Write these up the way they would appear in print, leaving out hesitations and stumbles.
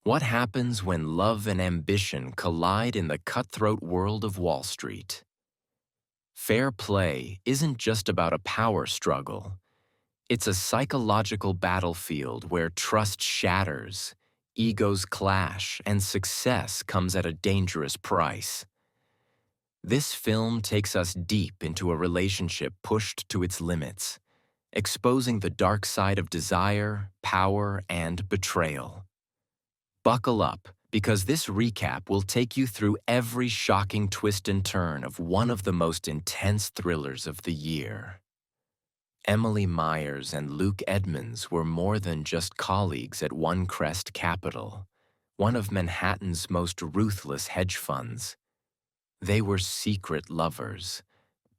What happens when love and ambition collide in the cutthroat world of Wall Street? Fair play isn't just about a power struggle. It's a psychological battlefield where trust shatters, egos clash, and success comes at a dangerous price. This film takes us deep into a relationship pushed to its limits, exposing the dark side of desire, power, and betrayal. Buckle up, because this recap will take you through every shocking twist and turn of one of the most intense thrillers of the year. Emily Myers and Luke Edmonds were more than just colleagues at One Crest Capital, one of Manhattan's most ruthless hedge funds. They were secret lovers,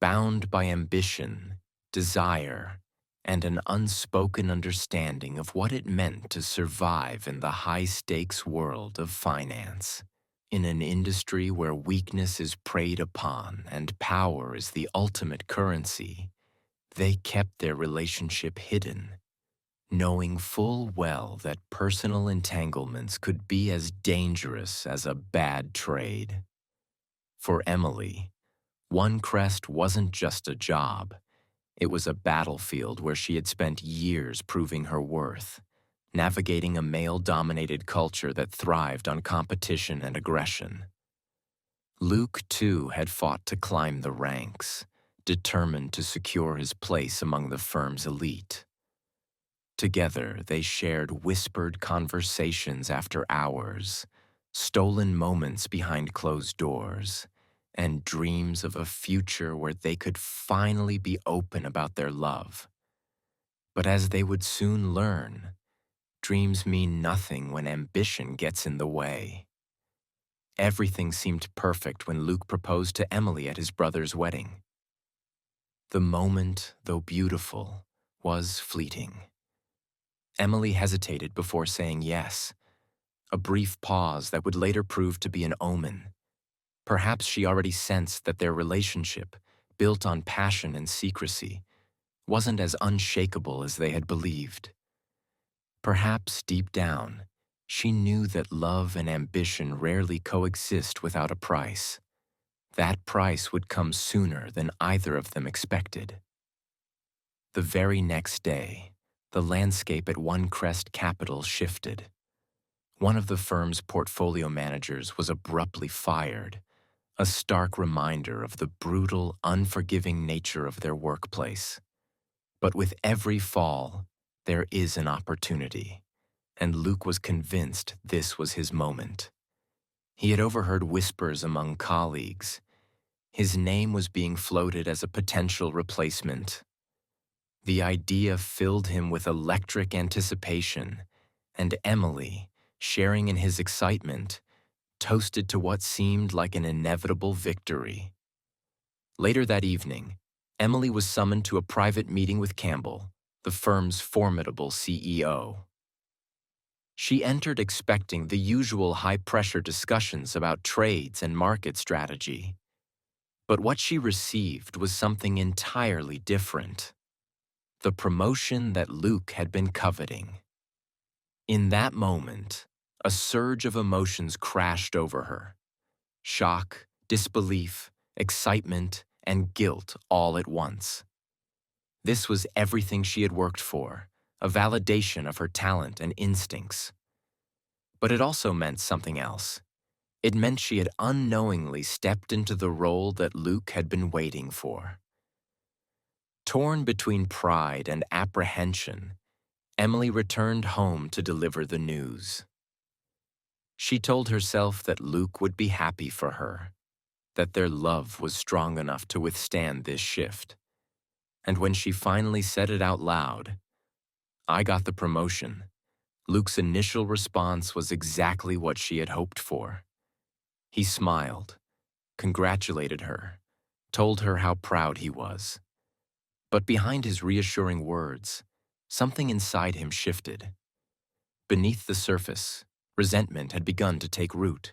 bound by ambition, desire, and an unspoken understanding of what it meant to survive in the high-stakes world of finance. In an industry where weakness is preyed upon and power is the ultimate currency, they kept their relationship hidden, knowing full well that personal entanglements could be as dangerous as a bad trade. For Emily, One Crest wasn't just a job. It was a battlefield where she had spent years proving her worth, navigating a male-dominated culture that thrived on competition and aggression. Luke, too, had fought to climb the ranks, determined to secure his place among the firm's elite. Together, they shared whispered conversations after hours, stolen moments behind closed doors, and dreams of a future where they could finally be open about their love. But as they would soon learn, dreams mean nothing when ambition gets in the way. Everything seemed perfect when Luke proposed to Emily at his brother's wedding. The moment, though beautiful, was fleeting. Emily hesitated before saying yes, a brief pause that would later prove to be an omen. Perhaps she already sensed that their relationship, built on passion and secrecy, wasn't as unshakable as they had believed. Perhaps deep down, she knew that love and ambition rarely coexist without a price. That price would come sooner than either of them expected. The very next day, the landscape at One Crest Capital shifted. One of the firm's portfolio managers was abruptly fired, a stark reminder of the brutal, unforgiving nature of their workplace. But with every fall, there is an opportunity, and Luke was convinced this was his moment. He had overheard whispers among colleagues. His name was being floated as a potential replacement. The idea filled him with electric anticipation, and Emily, sharing in his excitement, toasted to what seemed like an inevitable victory. Later that evening, Emily was summoned to a private meeting with Campbell, the firm's formidable CEO. She entered expecting the usual high-pressure discussions about trades and market strategy. But what she received was something entirely different: the promotion that Luke had been coveting. In that moment, a surge of emotions crashed over her. Shock, disbelief, excitement, and guilt all at once. This was everything she had worked for, a validation of her talent and instincts. But it also meant something else. It meant she had unknowingly stepped into the role that Luke had been waiting for. Torn between pride and apprehension, Emily returned home to deliver the news. She told herself that Luke would be happy for her, that their love was strong enough to withstand this shift. And when she finally said it out loud, "I got the promotion," Luke's initial response was exactly what she had hoped for. He smiled, congratulated her, told her how proud he was. But behind his reassuring words, something inside him shifted. Beneath the surface, resentment had begun to take root.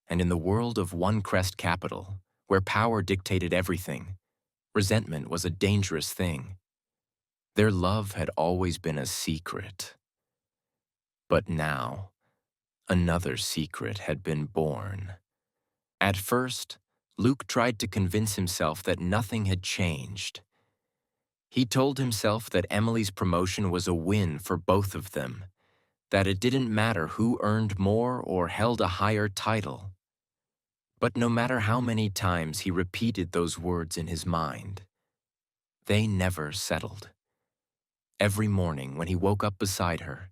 And in the world of One Crest Capital, where power dictated everything, resentment was a dangerous thing. Their love had always been a secret. But now, Another secret had been born. At first, Luke tried to convince himself that nothing had changed. He told himself that Emily's promotion was a win for both of them, that it didn't matter who earned more or held a higher title. But no matter how many times he repeated those words in his mind, they never settled. Every morning when he woke up beside her,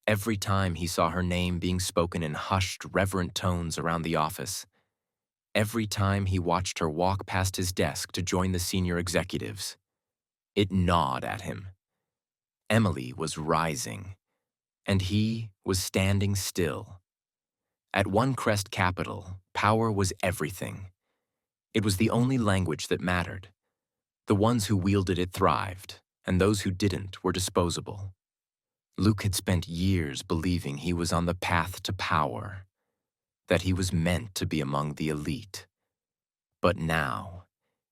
every time he saw her name being spoken in hushed, reverent tones around the office, every time he watched her walk past his desk to join the senior executives, it gnawed at him. Emily was rising, and he was standing still. At One Crest Capital, power was everything. It was the only language that mattered. The ones who wielded it thrived, and those who didn't were disposable. Luke had spent years believing he was on the path to power, that he was meant to be among the elite. But now,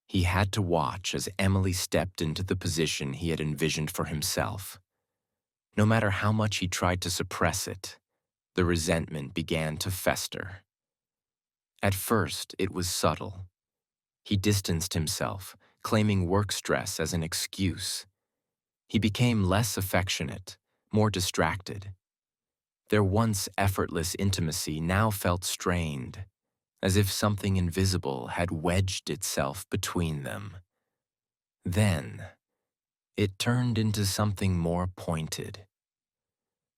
he had to watch as Emily stepped into the position he had envisioned for himself. No matter how much he tried to suppress it, the resentment began to fester. At first, it was subtle. He distanced himself, claiming work stress as an excuse. He became less affectionate, more distracted. Their once effortless intimacy now felt strained, as if something invisible had wedged itself between them. Then, it turned into something more pointed.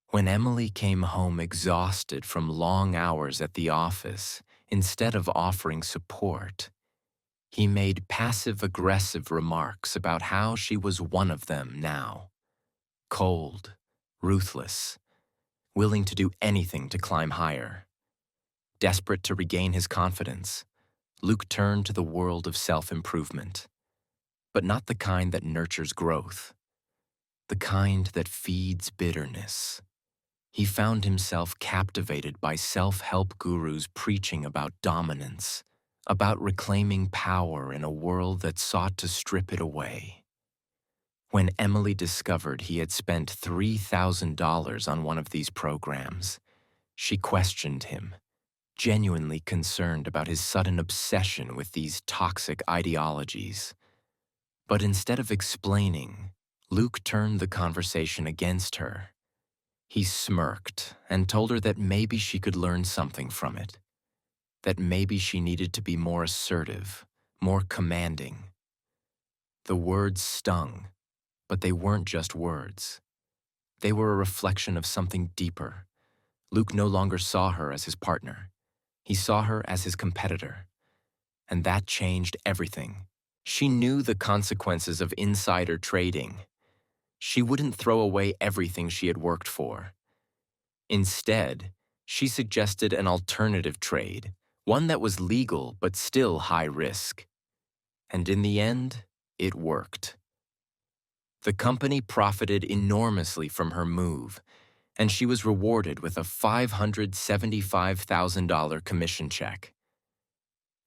When Emily came home exhausted from long hours at the office, instead of offering support, he made passive-aggressive remarks about how she was one of them now. Cold, ruthless, willing to do anything to climb higher. Desperate to regain his confidence, Luke turned to the world of self-improvement, but not the kind that nurtures growth, the kind that feeds bitterness. He found himself captivated by self-help gurus preaching about dominance, about reclaiming power in a world that sought to strip it away. When Emily discovered he had spent $3,000 on one of these programs, she questioned him, genuinely concerned about his sudden obsession with these toxic ideologies. But instead of explaining, Luke turned the conversation against her. He smirked and told her that maybe she could learn something from it, that maybe she needed to be more assertive, more commanding. The words stung, but they weren't just words. They were a reflection of something deeper. Luke no longer saw her as his partner. He saw her as his competitor. And that changed everything. She knew the consequences of insider trading. She wouldn't throw away everything she had worked for. Instead, she suggested an alternative trade, one that was legal but still high risk. And in the end, it worked. The company profited enormously from her move, and she was rewarded with a $575,000 commission check.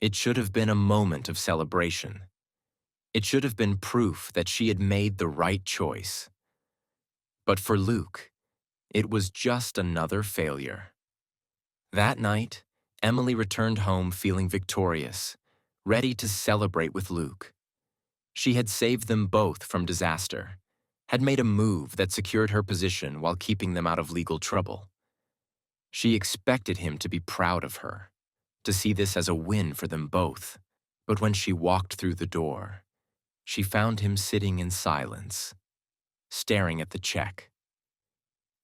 It should have been a moment of celebration. It should have been proof that she had made the right choice. But for Luke, it was just another failure. That night, Emily returned home feeling victorious, ready to celebrate with Luke. She had saved them both from disaster, had made a move that secured her position while keeping them out of legal trouble. She expected him to be proud of her, to see this as a win for them both. But when she walked through the door, she found him sitting in silence, staring at the check.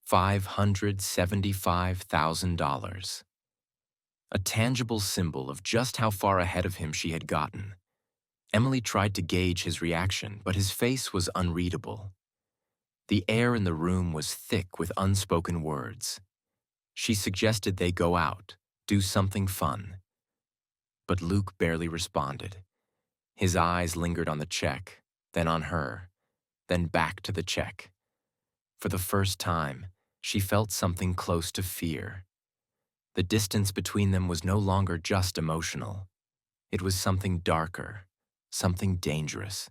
$575,000. A tangible symbol of just how far ahead of him she had gotten. Emily tried to gauge his reaction, but his face was unreadable. The air in the room was thick with unspoken words. She suggested they go out, do something fun. But Luke barely responded. His eyes lingered on the check, then on her, then back to the check. For the first time, she felt something close to fear. The distance between them was no longer just emotional. It was something darker, something dangerous.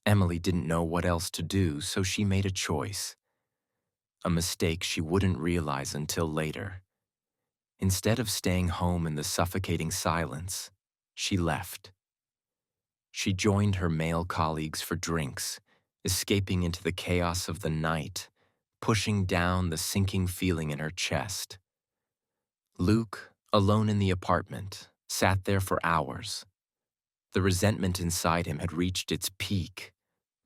Emily didn't know what else to do, so she made a choice. A mistake she wouldn't realize until later. Instead of staying home in the suffocating silence, she left. She joined her male colleagues for drinks, escaping into the chaos of the night, pushing down the sinking feeling in her chest. Luke, alone in the apartment, sat there for hours. The resentment inside him had reached its peak,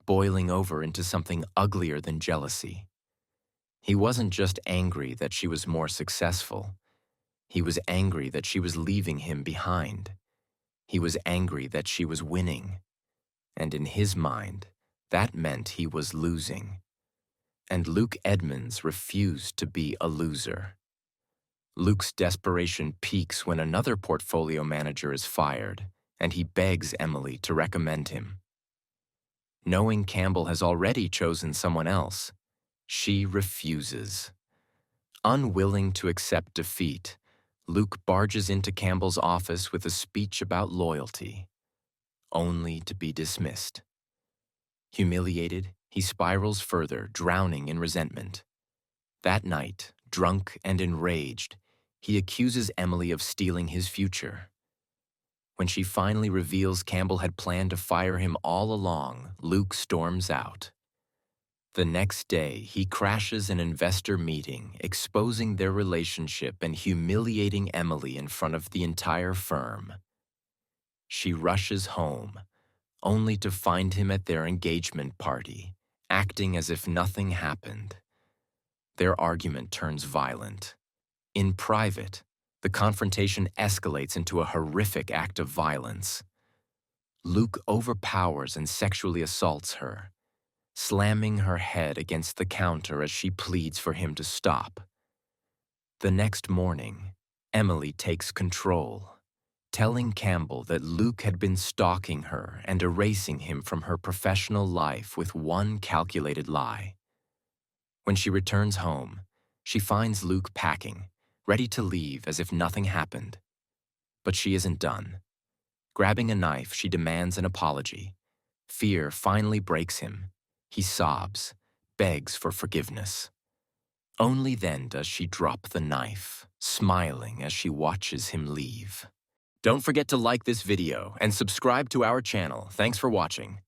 boiling over into something uglier than jealousy. He wasn't just angry that she was more successful. He was angry that she was leaving him behind. He was angry that she was winning. And in his mind, that meant he was losing. And Luke Edmonds refused to be a loser. Luke's desperation peaks when another portfolio manager is fired, and he begs Emily to recommend him. Knowing Campbell has already chosen someone else, she refuses. Unwilling to accept defeat, Luke barges into Campbell's office with a speech about loyalty, only to be dismissed. Humiliated, he spirals further, drowning in resentment. That night, drunk and enraged, he accuses Emily of stealing his future. When she finally reveals Campbell had planned to fire him all along, Luke storms out. The next day, he crashes an investor meeting, exposing their relationship and humiliating Emily in front of the entire firm. She rushes home, only to find him at their engagement party, acting as if nothing happened. Their argument turns violent. In private, the confrontation escalates into a horrific act of violence. Luke overpowers and sexually assaults her, slamming her head against the counter as she pleads for him to stop. The next morning, Emily takes control, telling Campbell that Luke had been stalking her and erasing him from her professional life with one calculated lie. When she returns home, she finds Luke packing, ready to leave as if nothing happened. But she isn't done. Grabbing a knife, she demands an apology. Fear finally breaks him. He sobs, begs for forgiveness. Only then does she drop the knife, smiling as she watches him leave. Don't forget to like this video and subscribe to our channel. Thanks for watching.